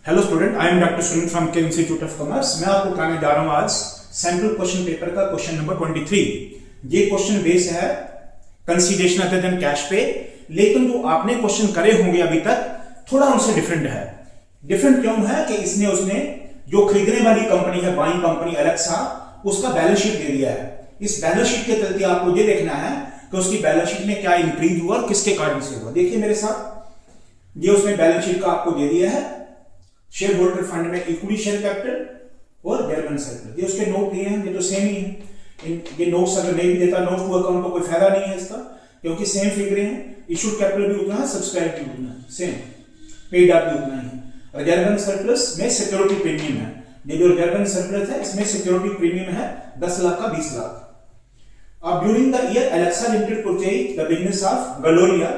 Hello student, I am doctor Sunil from के institute of commerce. मैं आपको कराने जा रहा हूं आज सैंपल क्वेश्चन पेपर का क्वेश्चन नंबर 23। ये क्वेश्चन बेस है कंसीडरेशन अदर देन कैश पे, लेकिन जो आपने क्वेश्चन करे होंगे अभी तक थोड़ा उनसे डिफरेंट है। डिफरेंट क्यों है कि इसने उसने जो खरीदने वाली कंपनी है, बाइंग कंपनी एलेक्सा, उसका बैलेंस शीट दे दिया है। इस बैलेंस शीट के चलते आपको ये देखना है कि उसकी बैलेंस शीट में क्या इंक्रीज हुआ और किसके कारण से हुआ। देखिए मेरे साथ, ये उसने बैलेंस शीट का आपको दे दिया है। शेयर होल्डर फंड में इक्विटी शेयर कैपिटल और जर्नल सरप्लस, ये उसके नोट दिए हैं, ये तो सेम ही है। ये नोट्स अगर नहीं भी देता नोट टू अकाउंट, तो कोई फायदा नहीं है इसका, क्योंकि सेम फिगर हैं। इशूड कैपिटल भी उतना है, सब्सक्राइब भी उतना है, सेम। पेड अप भी उतना ही है। और जर्नल सरप्लस में सिक्योरिटी प्रीमियम है। ये जो जर्नल सरप्लस है इसमें सिक्योरिटी प्रीमियम है 10 लाख का 20 लाख। अब during the year Alexa limited purchase the business of Gloria.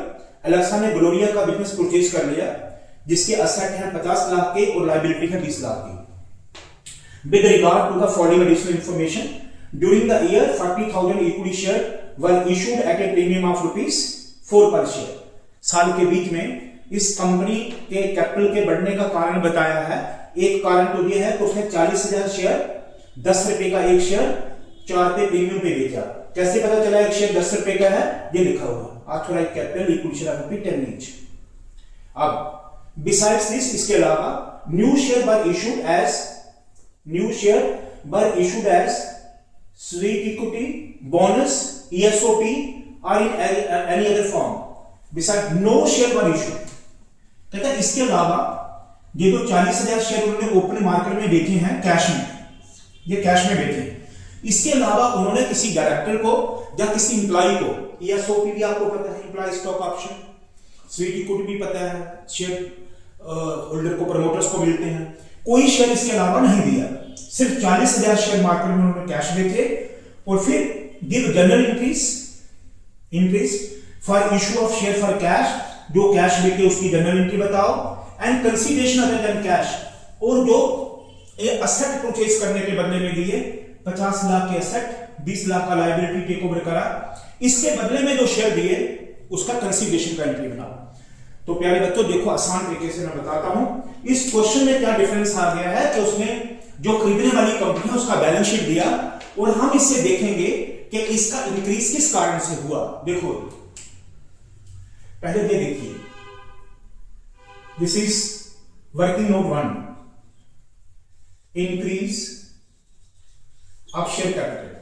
Alexa ने ग्लोरिया का बिजनेस परचेज कर लिया, जिसके असेट है 50 लाख के और लायबिलिटी है 20 लाख की। With regard to the following additional information, during the year 40,000 equity share were issued at a premium of ₹4 per share. साल के बीच में इस कंपनी के कैपिटल के बढ़ने का कारण बताया है। एक कारण तो यह है कि उसने 40,000 शेयर 10 रुपए का एक शेयर 4 पे प्रीमियम पे बेचा। कैसे पता चला एक शेयर 10 रुपए का है? ये लिखा हुआ authorised capital equity share of ₹10 each. अब Besides this, इसके अलावा new share were issued as sweet equity, bonus, ESOP और in any other form. Besides, no share were issued. कहता है इसके अलावा ये तो 40,000 शेयर उन्होंने ओपन मार्केट में बेचे हैं कैश में, ये कैश में बेचे। इसके अलावा उन्होंने किसी डायरेक्टर को या किसी इंप्लॉय को, ESOP भी आपको पता है, employee stock option, sweet equity भी पता है, शेयर होल्डर को, प्रमोटर्स को मिलते हैं, कोई शेयर इसके अलावा नहीं दिया। सिर्फ 40,000 शेयर मार्केट में उन्होंने कैश बेचे और फिर give general entries for issue of share for cash, जो कैश बेचे उसकी जनरल एंट्री बताओ, and consideration other than cash, और जो एसेट परचेज करने के बदले में दिए 50 लाख के एसेट, 20 लाख का लायबिलिटी टेक ओवर करा, इसके बदले में जो शेयर दिए उसका कंसीडरेशन का एंट्री बनाओ। तो प्यारे बच्चों देखो, आसान तरीके से मैं बताता हूं इस क्वेश्चन में क्या डिफरेंस आ गया है कि उसने जो खरीदने वाली कंपनी है उसका बैलेंस शीट दिया, और हम इससे देखेंगे कि इसका इंक्रीज किस कारण से हुआ। देखो पहले ये देखिए, this is working note 1, increase of share capital.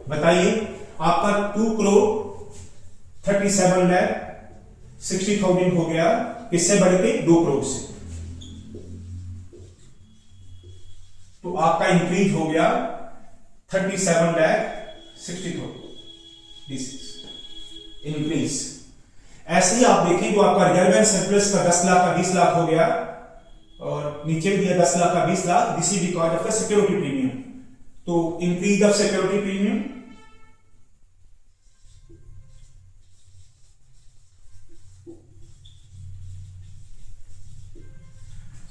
बताइए आपका 2,37,60,000 हो गया, किससे बढ़ के 2 करोड़ से। तो आपका इंक्रीज हो गया 37,60,000, दिस इज इंक्रीज। ऐसे ही आप देखें, जो आपका रिजर्व एंड सरप्लस का 10 लाख का 20 लाख हो गया, और नीचे दिया 10 लाख का 20 lakh, this is because of the security premium. तो increase of security premium,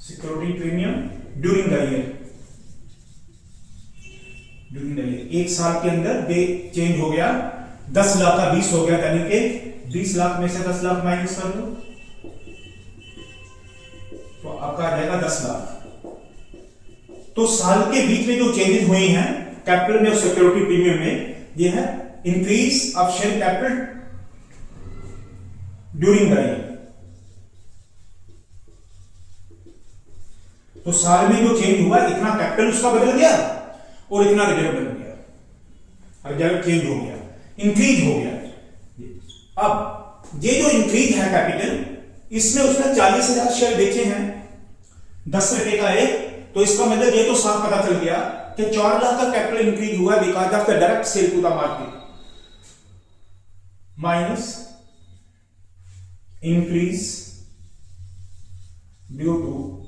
security premium during the year, एक साल के अंदर ये चेंज हो गया। 10 लाख का 20 हो गया, यानी कि 20 लाख में से 10 लाख माइनस कर दो तो आपका आ जाएगा 10 लाख। तो साल के बीच में जो चेंजेस हुए हैं कैपिटल में और सिक्योरिटी प्रीमियम में, ये है increase of share capital during the year. तो साल में जो चेंज हुआ, इतना कैपिटल उसका बदल गया और इतना रिजर्व बदल गया, रिजर्व चेंज हो गया, इंक्रीज हो गया। अब ये जो इंक्रीज है कैपिटल, इसमें उसने 40,000 शेयर बेचे हैं 10 रुपए का एक, तो इसका मतलब ये तो साफ पता चल गया कि 4 लाख का कैपिटल इंक्रीज हुआ because of the direct sale to the market minus increase due to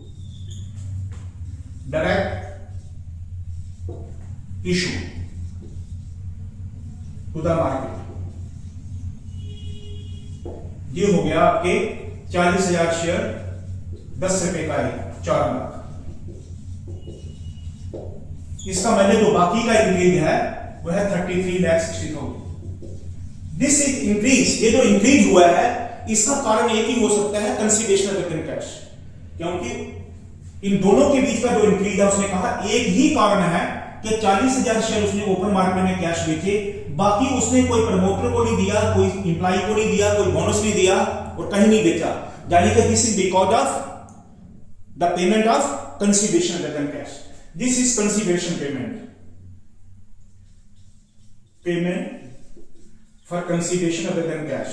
direct issue to the market. ये हो गया आपके 40,000 शेयर 10 रुपए का है 4 लाख। इसका मतलब जो बाकी का इंक्रीज है वह है 33,60,000। दिस इज इंक्रीज, ये जो इंक्रीज हुआ है इसका कारण एक ही हो सकता है, कंसीडरेशन अदर देन कैश, क्योंकि इन दोनों के बीच का जो इंक्रीज है उसने कहा एक ही कारण है कि 40,000 शेयर उसने ओपन मार्केट में कैश बेचे, बाकी उसने कोई प्रमोटर को नहीं दिया, कोई इंप्लॉय को नहीं दिया, कोई बोनस नहीं दिया और कहीं नहीं बेचा, यानी कि this is because of the payment of consideration other than cash. This is consideration payment for consideration other than cash.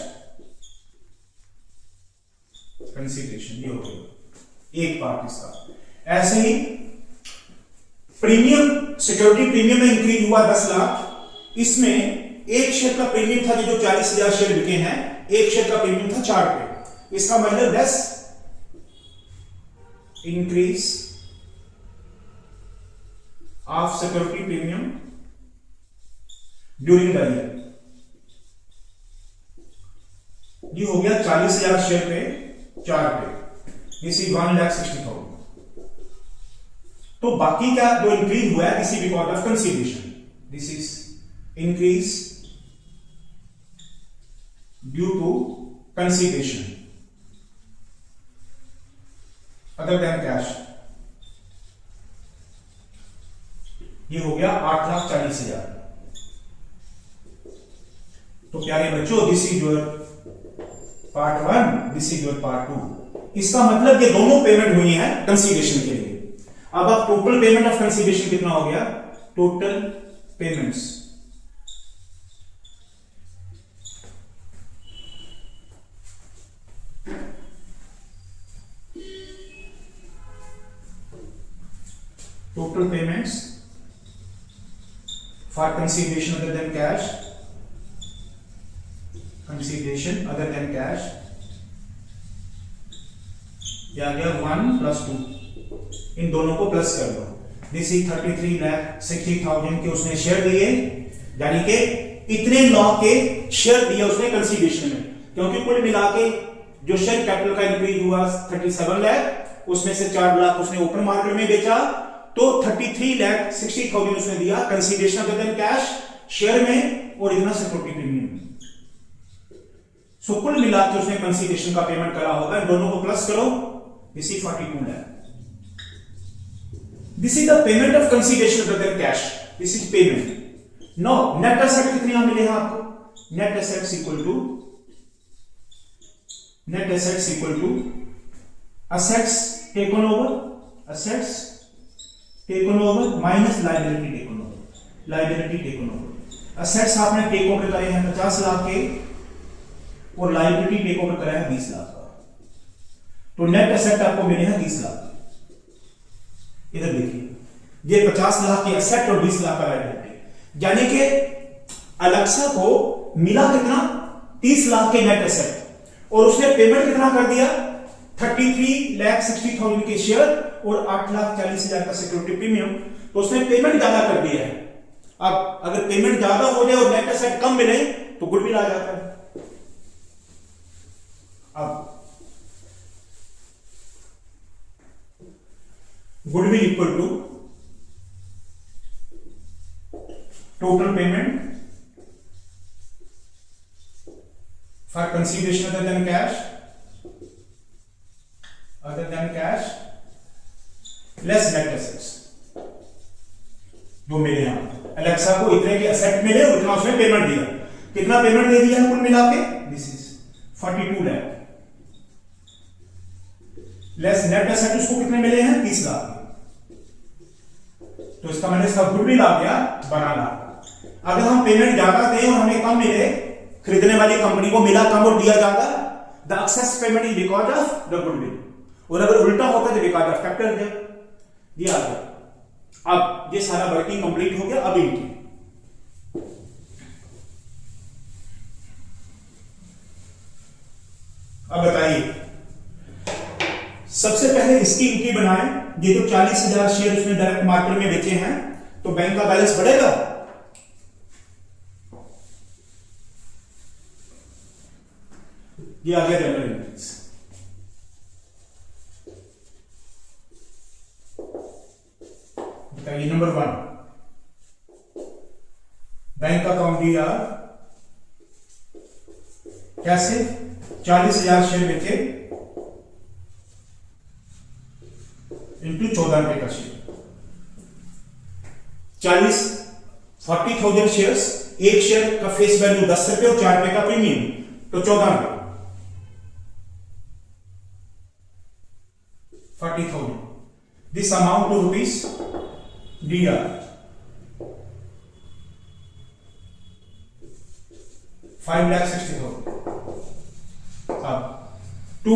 Consideration ये हो गया एक पार्ट इसका। ऐसे ही प्रीमियम, सिक्योरिटी प्रीमियम में इंक्रीज हुआ 10 लाख, इसमें एक शेयर का प्रीमियम था जो 40,000 शेयर बिके हैं, एक शेयर का प्रीमियम था 4 पे, इसका मतलब 10 increase of security premium during the year. ये हो गया 40,000 शेयर पे 4 पे, दिस इज 1,60,000। तो बाकी का जो इंक्रीज हुआ है this is because of consideration, this is increase due to consideration other than cash. ये हो गया 8,40,000। तो प्यारे बच्चों, this is your part 1, this is your part 2। इसका मतलब ये दोनों पेमेंट हुई है कंसीडरेशन के लिए। अब आप टोटल पेमेंट ऑफ कंसीडरेशन कितना हो गया, total payments for consideration other than cash, consideration other than cash, ये आ गया 1 + 2, इन दोनों को प्लस कर दो। दिस इज 33,60,000 के उसने शेयर दिए, यानी कि इतने लाख के शेयर दिए उसने कंसीडरेशन में, क्योंकि कुल मिला के जो शेयर कैपिटल का इंक्रीज हुआ 37 लाख, उसमें से 4 लाख उसने ओपन मार्केट में बेचा, तो 33,60,000 उसने दिया consideration other than cash share में, और इतना सिक्योरिटी प्रीमियम। सो कुल मिला के उसने कंसीडरेशन का पेमेंट करा होगा, इन दोनों को प्लस करो, this is 42 lakh. This is the payment of consideration other than cash, this is payment. No net asset कितने यहां मिले हैं आपको, net assets equal to assets taken over, assets taken over minus liability taken over। assets आपने take over करे हैं 50 लाख के, और लायबिलिटी टेक ओवर करा है 20 लाख का, तो नेट एसेट आपको मिले हैं 30 लाख। इधर देखिए, ये 50 लाख के एसेट और 20 लाख का लायबिलिटी, यानी कि अलेक्सा को मिला कितना, 30 लाख के नेट एसेट, और उसने पेमेंट कितना कर दिया, 33,60,000 के शेयर और 8,40,000 का सिक्योरिटी प्रीमियम, तो उसने पेमेंट ज्यादा कर दिया है। अब अगर पेमेंट ज्यादा हो जाए और नेट एसेट कम मिले तो गुडविल आ जाता है। अब goodwill equal to total payment for consideration other than cash less net assets। जो मिले हैं अलेक्सा को इतने के एसेट मिले और इतना उसने पेमेंट दिया, कितना पेमेंट दे दिया कुल मिला के, this is 42 lakh, less net asset उसको कितने मिले हैं, 30 लाख। तो इसका मतलब इसका गुडविल आ गया 12 लाख। अगर हम पेमेंट ज्यादा दें और हमें कम मिले, खरीदने वाली कंपनी को मिला कम और दिया ज्यादा, the access payment is because of the goodwill, और अगर उल्टा होता तो बिकॉज ऑफ कैपिटल गेन। ये आ गया। अब ये सारा वर्किंग कंप्लीट हो गया। अब इनकी अब बताइए, सबसे पहले इसकी एंट्री बनाएं। ये जो 40,000 शेयर उसने डायरेक्ट मार्केट में बेचे हैं, तो बैंक का बैलेंस बढ़ेगा, ये आ गया जनरल एंट्रीज। बताइए नंबर 1, बैंक अकाउंट दिया कैसे, 40,000 शेयर बेचे इंटू 14 रुपए का शेयर। 40,000 शेयर्स, एक शेयर का फेस वैल्यू 10 रुपए और 4 रुपए का प्रीमियम, तो 14 रुपए। 40,000 this amount to rupees DR 5,60,000। अब to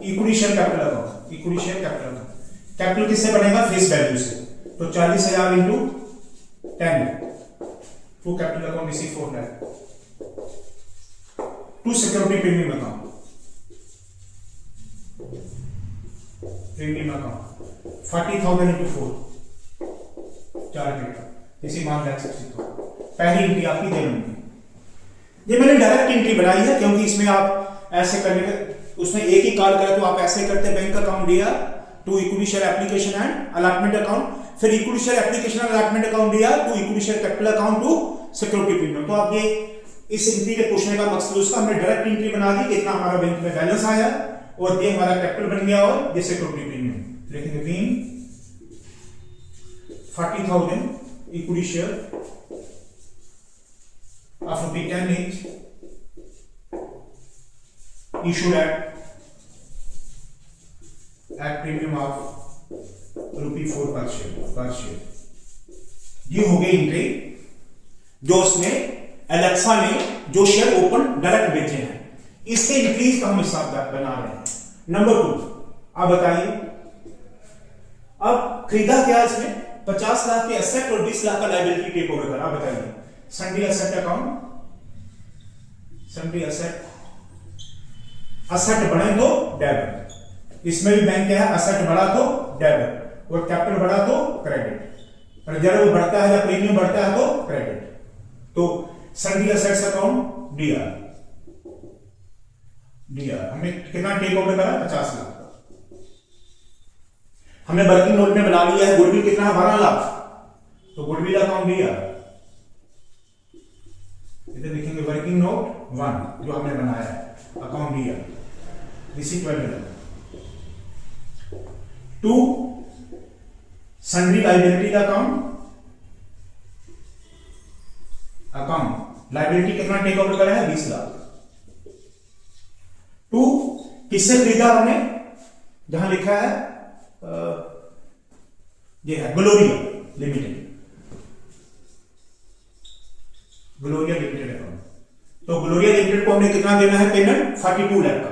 equity share capital account, equity share capital account, capital किससे बनेगा? फेस वैल्यू से, तो 40,000 इंटू 10 टू कैपिटल अकाउंट इसी 4 lakh. To security premium account, premium account 40,000 into 4, 4 रुपए का, इसी 1,60,000। पहली एंट्री आपकी दे दूंगी। ये मैंने डायरेक्ट एंट्री बनाई है क्योंकि इसमें आप ऐसे करने का, उसमें एक ही कॉल करे तो आप ऐसे करते बैंक अकाउंट दिया to equity share application and allotment account, फिर equity share application and allotment account दिया to equity share capital account to security premium. तो आप ये इस एंट्री के पूछने का मकसद उसका हमने डायरेक्ट एंट्री बना दी, इतना हमारा बैंक में बैलेंस आया और ये हमारा कैपिटल बन गया और ये सिक्योरिटी प्रीमियम। लिखेंगे being 40,000 equity share of ₹10 each issued at premium of ₹4 per share। ये हो गई एंट्री जो उसने एलेक्सा ने जो शेयर ओपन डायरेक्ट बेचे हैं, इसके इंक्रीज का हम हिसाब बना रहे हैं। नंबर 2, आप बताइए अब खरीदा क्या इसमें? 50 लाख के एसेट और 20 लाख का लायबिलिटी टेक ओवर करा। बताइए सन्डी एसेट अकाउंट, सन्डी एसेट, असेट बढ़े तो डेबिट, इसमें भी बैंक क्या है? असेट बढ़ा तो डेबिट और कैपिटल बढ़ा तो क्रेडिट, रिजर्व बढ़ता है या प्रीमियम बढ़ता है तो क्रेडिट। तो सन्डी एसेट्स अकाउंट DR, हमने कितना टेक ओवर करा? 50 लाख। हमने वर्किंग नोट में बना लिया है गुडविल कितना है? 12 लाख, तो गुडविल अकाउंट DR, इधर लिखेंगे वर्किंग नोट 1 जो हमने बनाया है अकाउंट DR, इसी 12 लाख। 2 सन्ड्री लायबिलिटी का अकाउंट लायबिलिटी कितना टेक ओवर करा है? 20 लाख। 2 किससे खरीदा हमने? जहां लिखा है ये है Gloria limited, Gloria limited account. तो ग्लोरिया लिमिटेड को हमने कितना देना है पेमेंट? 42 लाख का,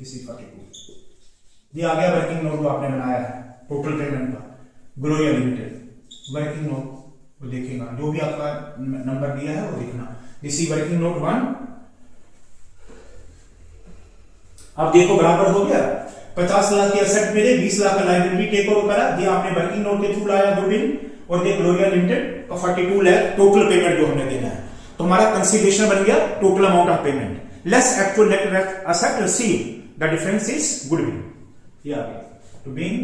इसी 42 ये आ गया वर्किंग नोट जो आपने बनाया है टोटल पेमेंट का। ग्लोरिया लिमिटेड वर्किंग नोट वो देखेगा, जो भी आपका नंबर दिया है वो देखना, इसी वर्किंग नोट 1। अब देखो बराबर हो गया, 50 लाख के एसेट मिले, 20 लाख का लायबिलिटी टेक ओवर करा, ये आपने वर्किंग नोट के थ्रू लाया गुडविल, और ये ग्लोरिया लिमिटेड का 42 लाख टोटल पेमेंट जो हमने देना है। तो हमारा कंसीडरेशन बन गया total amount of payment less actual net asset receive, the difference is goodwill. ये आ गया। तो being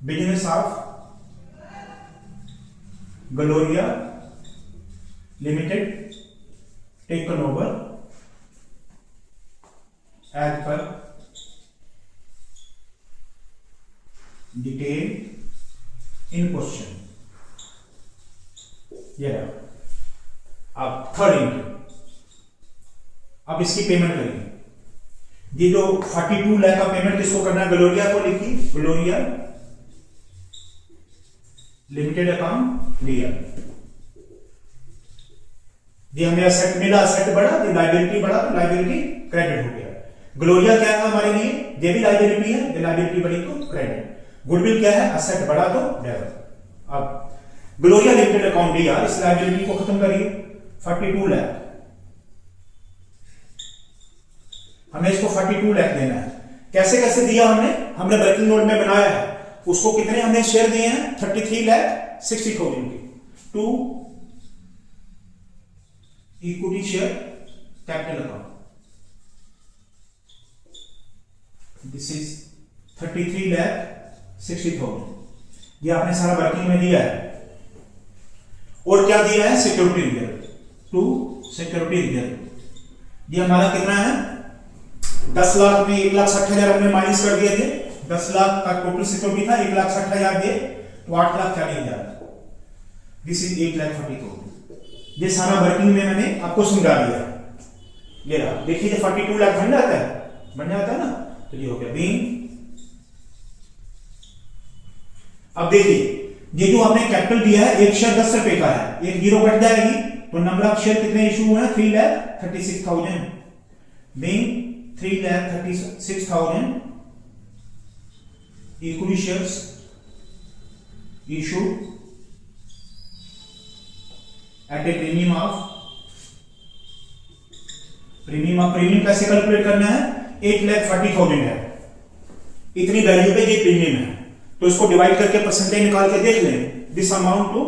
business of Gloria limited taken over as per detail in question। ये रहा। अब थर्ड एंट्री, अब इसकी पेमेंट करेंगे। ये जो 42 लाख का पेमेंट किसको करना है? ग्लोरिया को लिखी, ग्लोरिया लिमिटेड अकाउंट लिया। ये हमें असेट मिला, असेट बढ़ा, ये लायबिलिटी बढ़ा तो लायबिलिटी क्रेडिट हो गया। ग्लोरिया क्या है हमारे लिए? ये भी लायबिलिटी है, ये लायबिलिटी बढ़ी तो क्रेडिट। गुडविल क्या है? असेट बढ़ा तो डेबिट। अब ग्लोरिया लिमिटेड अकाउंट दिया, इस लायबिलिटी को खत्म करिए। 42 लाख, हमें इसको 42 लाख देना है। कैसे कैसे दिया हमने वर्किंग नोट में बनाया है। उसको कितने हमने शेयर दिए हैं? 33,60,000 के to equity share capital account. This is 33,60,000, ये आपने सारा वर्किंग में दिया है। और क्या दिया है, security reserve, to security reserve. ये हमारा कितना है, 10 लाख में 1,60,000 हमने माइनस कर दिए थे, 10 लाख का टोटल सिक्योरिटी था, 1,60,000 दिए तो 8,40,000, दिस इज 8,40,000। ये सारा वर्किंग में मैंने आपको समझा दिया। ये रहा, देखिए 42 लाख बन जाता है, बन जाता है ना, तो ये हो गया बीइंग। अब देखिए ये जो आपने कैपिटल दिया है, एक शेयर 10 रुपए का है, एक जीरो कट जाएगी तो नंबर ऑफ शेयर कितने इशू हुए हैं, 3,36,000, being 3,36,000 equity shares issue at a premium कैसे कैलकुलेट करना है, 8,40,000 है, इतनी वैल्यू पे ये प्रीमियम है, तो इसको डिवाइड करके परसेंटेज निकाल के देख लें, this amount to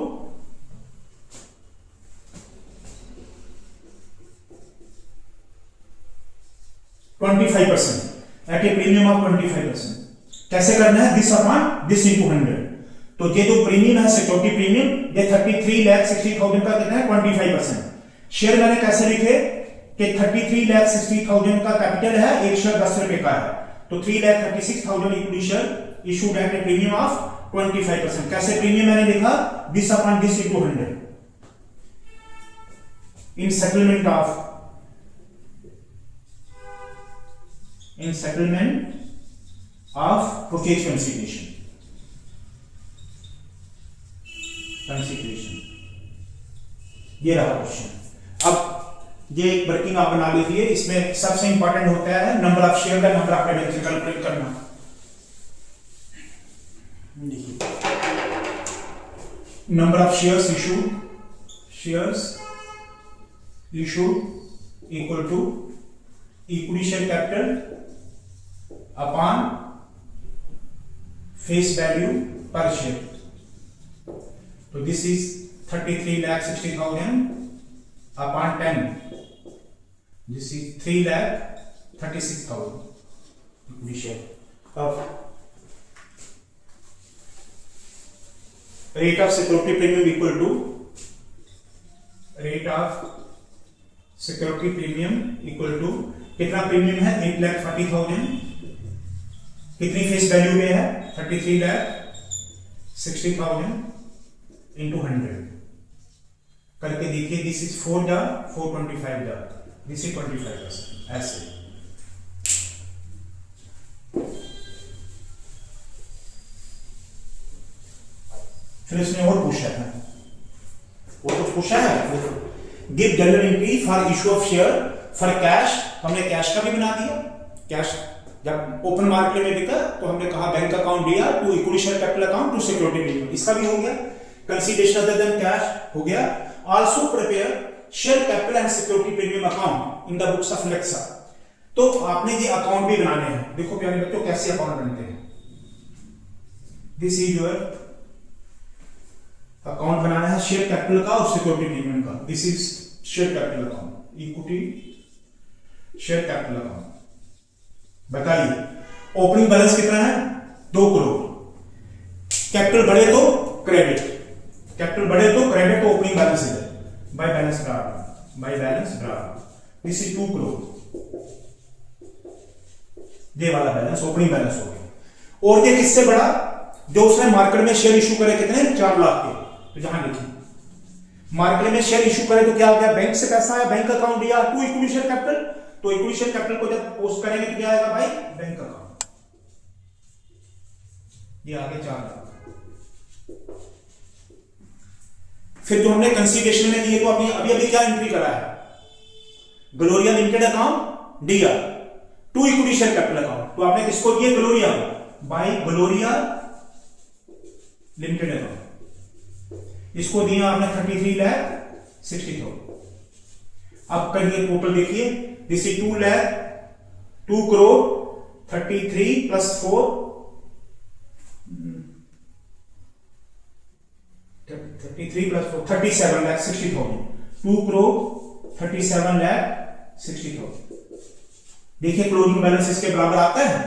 25% at a premium of 25%। कैसे करना है, दिस अपॉन दिस इंटू 100। तो ये जो प्रीमियम है, सिक्योरिटी प्रीमियम, ये 33,60,000 का कितना है, 25%। शेयर मैंने कैसे लिखे कि 33,60,000 का कैपिटल है, एक शेयर 10 रुपए का है, तो 3,36,000 equity share issued at a premium of 25%। कैसे प्रीमियम मैंने लिखा, this upon this into 100 in settlement of purchase consideration. ये रहा क्वेश्चन। अब ये वर्किंग आप बना लीजिए, इसमें सबसे इंपॉर्टेंट होता है नंबर ऑफ शेयर का नंबर ऑफ क्रेडिट कैलकुलेट करना। Number of shares issued equal to equity share capital upon face value per share. तो this is 33,60,000 upon 10, this is 3,36,000 equity share of rate of security premium equal to कितना premium है, 8,40,000, कितनी face value में है, 33,60,000 into 100 करके देखिए, this is 4 जा 425 जा, दिस इज 25%, ऐसे। फिर इसने और पूछा है, वो कुछ पूछा है, give general entry for issue of share for cash. हमने कैश का भी बना दिया, कैश जब ओपन मार्केट में बिका तो हमने कहा बैंक अकाउंट दिया, to equity share capital account, to security premium, इसका भी हो गया। कंसीडरेशन अदर देन कैश हो गया। Also prepare share capital and security premium account in the books of Lexa। तो आपने ये अकाउंट भी बनाने हैं। देखो प्यारे बच्चों कैसे अकाउंट बनते हैं। दिस इज योर अकाउंट बनाना है शेयर कैपिटल का और सिक्योरिटी प्रीमियम का। This is share capital account, equity share capital account. बताइए ओपनिंग बैलेंस कितना है, 2 करोड़। कैपिटल बढ़े तो क्रेडिट, कैपिटल बढ़े तो क्रेडिट, तो ओपनिंग बैलेंस है by balance draft, this is 2 crore. ये वाला बैलेंस ओपनिंग बैलेंस हो गया। और ये किससे बढ़ा, जो उसने मार्केट में शेयर इशू करे, कितने, 4 लाख के। तो जहां लिखिए मार्केट में शेयर इशू करे तो क्या हो गया, बैंक से पैसा आया, बैंक अकाउंट दिया, टू इक्विटी शेयर कैपिटल, तो इक्विटी शेयर कैपिटल को जब पोस्ट करेंगे तो क्या आएगा भाई, बैंक अकाउंट। ये आगे 4 लाख। फिर जो हमने कंसीडरेशन में दिए तो अभी अभी क्या एंट्री करा है, ग्लोरिया लिमिटेड अकाउंट दिया, to equity share capital account, तो आपने किसको दिया, Gloria by Gloria limited account, इसको दिया आपने 33,60,000। अब करिए टोटल देखिए, this is 2 crore 33 plus 4 33 plus 4 37,60,000, 2 crore 37,60,000। देखिए क्लोजिंग बैलेंस इसके बराबर आता है,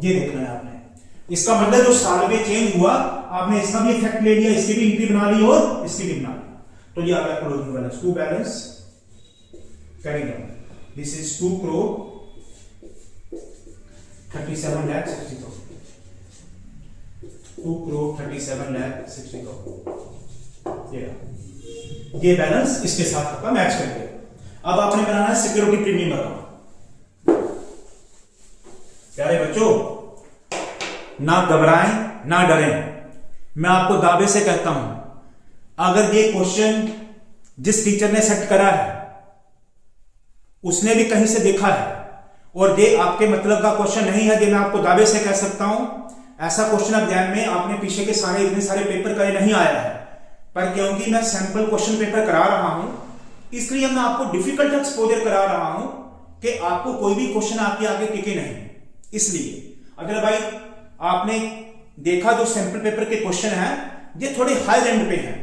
ये देखना है आपने। इसका मतलब जो साल में चेंज हुआ, आपने इसका भी इफेक्ट ले लिया, इसकी भी एंट्री बना ली और इसकी भी बना ली। तो ये आ गया closing balance, to balance carrying down, this is 2 crore 37 lakh 60,000, 2 crore 37 lakh 60,000, ये बैलेंस इसके साथ आपका मैच करके। अब आपने बनाना है सिक्योरिटी प्रीमियम अकाउंट। प्यारे बच्चों, ना घबराएं ना डरें, मैं आपको दावे से कहता हूं, अगर ये क्वेश्चन जिस टीचर ने सेट करा है उसने भी कहीं से देखा है और ये आपके मतलब का क्वेश्चन नहीं है, ये मैं आपको दावे से कह सकता हूं, ऐसा क्वेश्चन एग्जाम में आपने पीछे के सारे इतने सारे पेपर करे नहीं आया है, पर क्योंकि मैं सैंपल क्वेश्चन पेपर करा रहा हूं इसलिए मैं आपको डिफिकल्ट एक्सपोजर करा रहा हूं कि आपको कोई भी क्वेश्चन आपके आगे टिके नहीं। इसलिए अगर भाई आपने देखा जो सैंपल पेपर के क्वेश्चन हैं ये थोड़े हाई रैंक पे हैं,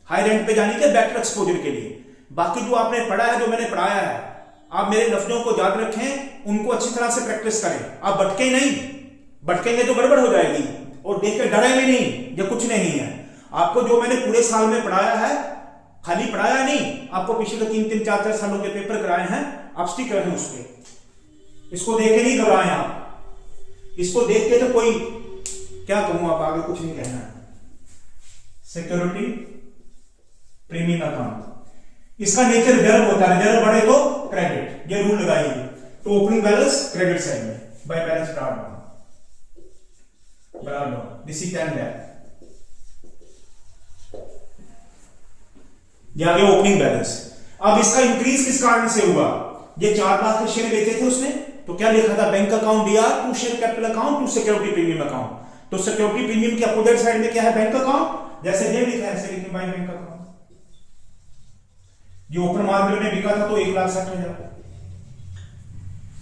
हाई रैंक पे जाने के बेटर एक्सपोजर के लिए। बाकी जो आपने पढ़ा है, जो मैंने पढ़ाया है, आप मेरे लफ्जों को याद रखें, उनको अच्छी तरह से प्रैक्टिस करें, आप भटके नहीं, भटकेंगे तो गड़बड़ हो जाएगी, और देख के डरे भी नहीं, ये कुछ नहीं है। आपको जो मैंने पूरे साल में पढ़ाया है, खाली पढ़ाया नहीं, आपको पिछले 3-3, 4-4 सालों के पेपर कराए हैं, आप स्टिक रहें उस पर। इसको देख के नहीं घबराएं आप, इसको देख के तो कोई क्या कहूं, आप आगे कुछ नहीं कहना है। सिक्योरिटी प्रीमियम अकाउंट, इसका नेचर रिजर्व होता है, रिजर्व बढ़े तो क्रेडिट, ये रूल लगाइए। तो ओपनिंग बैलेंस क्रेडिट साइड में, by balance brought down, this is 10 lakh, ये आ गया ओपनिंग बैलेंस। अब इसका इंक्रीज किस कारण से हुआ, ये 4 लाख के शेयर बेचे थे उसने, तो क्या लिखा था, बैंक अकाउंट दिया, to share capital account, to security premium account. तो सिक्योरिटी प्रीमियम के अपोजिट साइड में क्या है, बैंक अकाउंट, जैसे ये लिखा है ऐसे लिखें बाय बैंक अकाउंट। ये ओपन मार्केट में बिका था तो 1,60,000।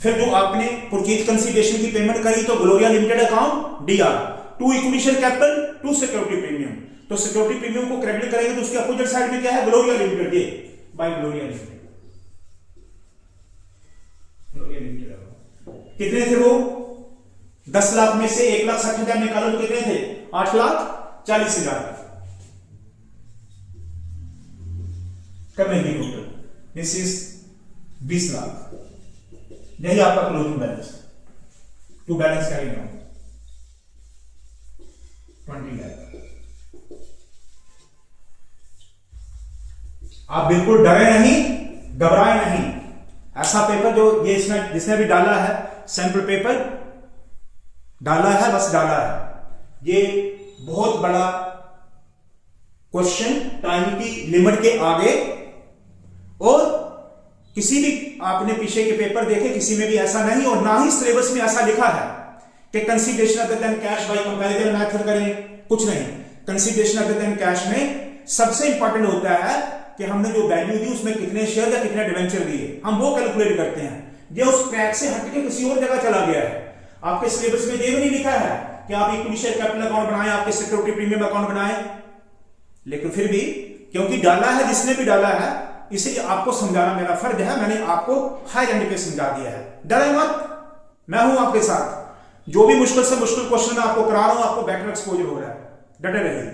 फिर जो आपने परचेज कंसीडरेशन की पेमेंट करी तो Gloria limited account DR, to equity share capital, to security premium. तो सिक्योरिटी प्रीमियम को क्रेडिट करेंगे तो उसके अपोजिट साइड में क्या है, ग्लोरिया लिमिटेड, ये by Gloria limited, Gloria limited. कितने थे वो, 10 लाख में से 1,60,000 निकालो तो कितने थे, 8,40,000 कब नहीं टोटल, दिस इज 20 लाख, यही आपका closing balance, to balance carry down 20 lakh. आप बिल्कुल डरे नहीं, घबराए नहीं, ऐसा पेपर जो ये इसमें जिसने भी डाला है, सैंपल पेपर डाला है, बस डाला है, ये बहुत बड़ा क्वेश्चन टाइम की लिमिट के आगे, और किसी भी आपने पीछे के पेपर देखे, किसी में भी ऐसा नहीं, और ना ही सिलेबस में ऐसा लिखा है कि consideration other than cash by comparative method करें, कुछ नहीं। कंसीडरेशन अदर देन कैश में सबसे इंपॉर्टेंट होता है कि हमने जो वैल्यू दी उसमें कितने शेयर या कितने डिवेंचर दिए, हम वो कैलकुलेट करते हैं। ये उस ट्रैक से हटके किसी और जगह चला गया है। आपके सिलेबस में ये भी नहीं लिखा है कि आप इक्विटी शेयर कैपिटल अकाउंट बनाएं, आपके सिक्योरिटी प्रीमियम अकाउंट बनाएं, लेकिन फिर भी क्योंकि डाला है, जिसने भी डाला है, इसलिए आपको समझाना मेरा फर्ज है, मैंने आपको हाई एंड पे समझा दिया है। डरे मत, मैं हूं आपके साथ, जो भी मुश्किल से मुश्किल क्वेश्चन मैं आपको करा रहा हूं, आपको बेटर एक्सपोजर हो रहा है, डटे रहिए।